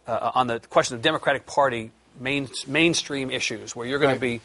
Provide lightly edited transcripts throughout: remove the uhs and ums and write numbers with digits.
on the question of Democratic Party mainstream issues, where you're going to be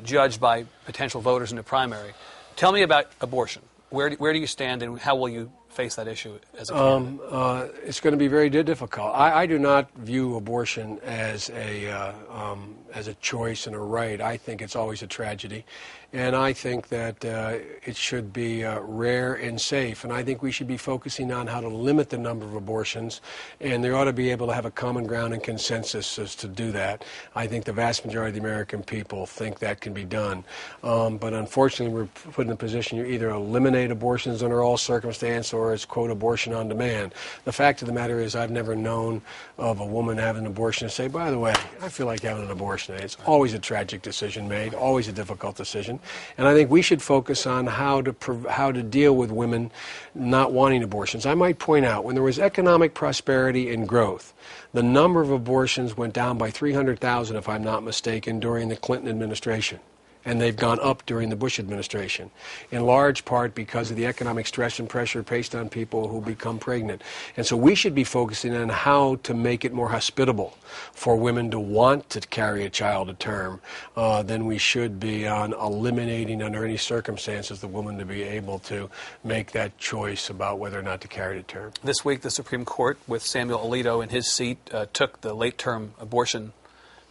judged by potential voters in the primary. Tell me about abortion. Where do you stand, and how will you face that issue as a candidate? It's going to be very difficult. I do not view abortion as a choice and a right. I think it's always a tragedy, and I think that it should be rare and safe. And I think we should be focusing on how to limit the number of abortions, and they ought to be able to have a common ground and consensus as to do that. I think the vast majority of the American people think that can be done. But unfortunately, we're put in a position you either eliminate abortions under all circumstances or it's, quote, abortion on demand. The fact of the matter is I've never known of a woman having an abortion and say, by the way, I feel like having an abortion. It's always a tragic decision made, always a difficult decision. And I think we should focus on how to deal with women not wanting abortions. I might point out, when there was economic prosperity and growth, the number of abortions went down by 300,000, if I'm not mistaken, during the Clinton administration. And they've gone up during the Bush administration, in large part because of the economic stress and pressure placed on people who become pregnant. And so we should be focusing on how to make it more hospitable for women to want to carry a child to term than we should be on eliminating under any circumstances the woman to be able to make that choice about whether or not to carry to term. This week, the Supreme Court, with Samuel Alito in his seat, took the late-term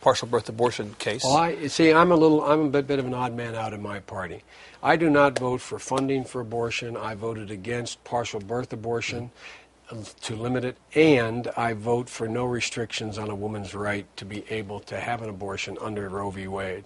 partial birth abortion case. Well, I'm a bit of an odd man out in my party. I do not vote for funding for abortion. I voted against partial birth abortion to limit it, and I vote for no restrictions on a woman's right to be able to have an abortion under Roe v. Wade.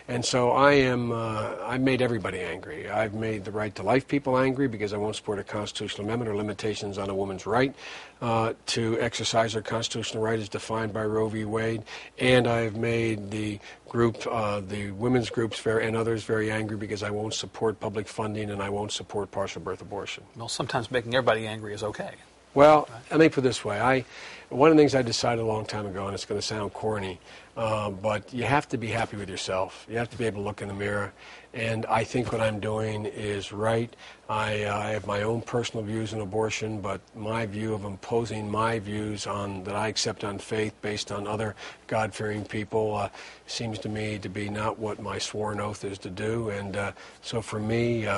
And so I've made everybody angry. I've made the right to life people angry because I won't support a constitutional amendment or limitations on a woman's right to exercise her constitutional right as defined by Roe v. Wade. And I've made the women's groups and others very angry because I won't support public funding and I won't support partial birth abortion. Well, sometimes making everybody angry is okay. Well, let me put it this way. One of the things I decided a long time ago, and it's going to sound corny, but you have to be happy with yourself. You have to be able to look in the mirror. And I think what I'm doing is right. I have my own personal views on abortion, but my view of imposing my views that I accept on faith based on other God-fearing people seems to me to be not what my sworn oath is to do. And so for me,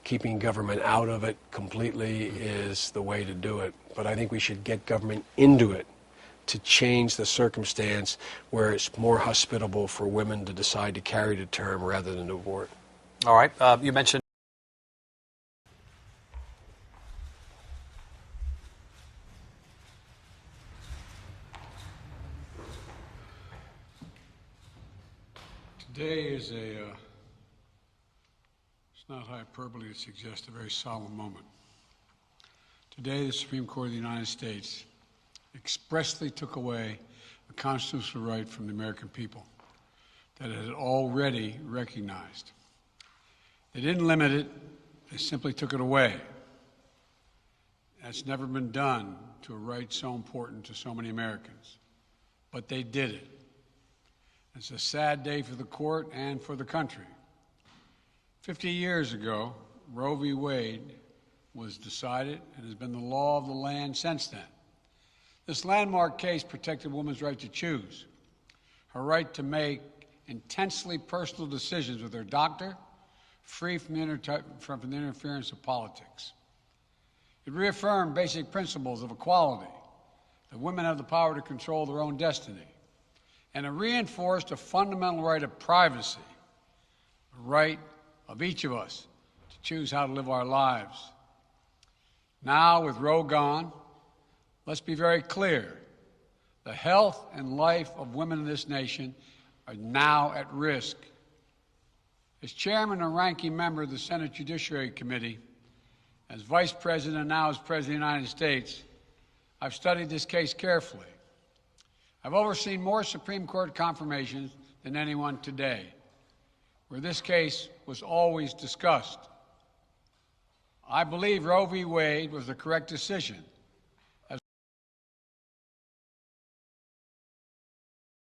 keeping government out of it completely is the way to do it. But I think we should get government into it to change the circumstance where it's more hospitable for women to decide to carry to term rather than to abort. All right. You mentioned today is it's not hyperbole to suggest a very solemn moment. Today, the Supreme Court of the United States expressly took away a constitutional right from the American people that it had already recognized. They didn't limit it, they simply took it away. That's never been done to a right so important to so many Americans. But they did it. It's a sad day for the court and for the country. 50 years ago, Roe v. Wade was decided and has been the law of the land since then. This landmark case protected a woman's right to choose, her right to make intensely personal decisions with her doctor, free from the interference of politics. It reaffirmed basic principles of equality, that women have the power to control their own destiny, and it reinforced a fundamental right of privacy, a right of each of us to choose how to live our lives. Now, with Roe gone, let's be very clear. The health and life of women in this nation are now at risk. As chairman and ranking member of the Senate Judiciary Committee, as vice president and now as president of the United States, I've studied this case carefully. I've overseen more Supreme Court confirmations than anyone today, where this case was always discussed. I believe Roe v. Wade was the correct decision,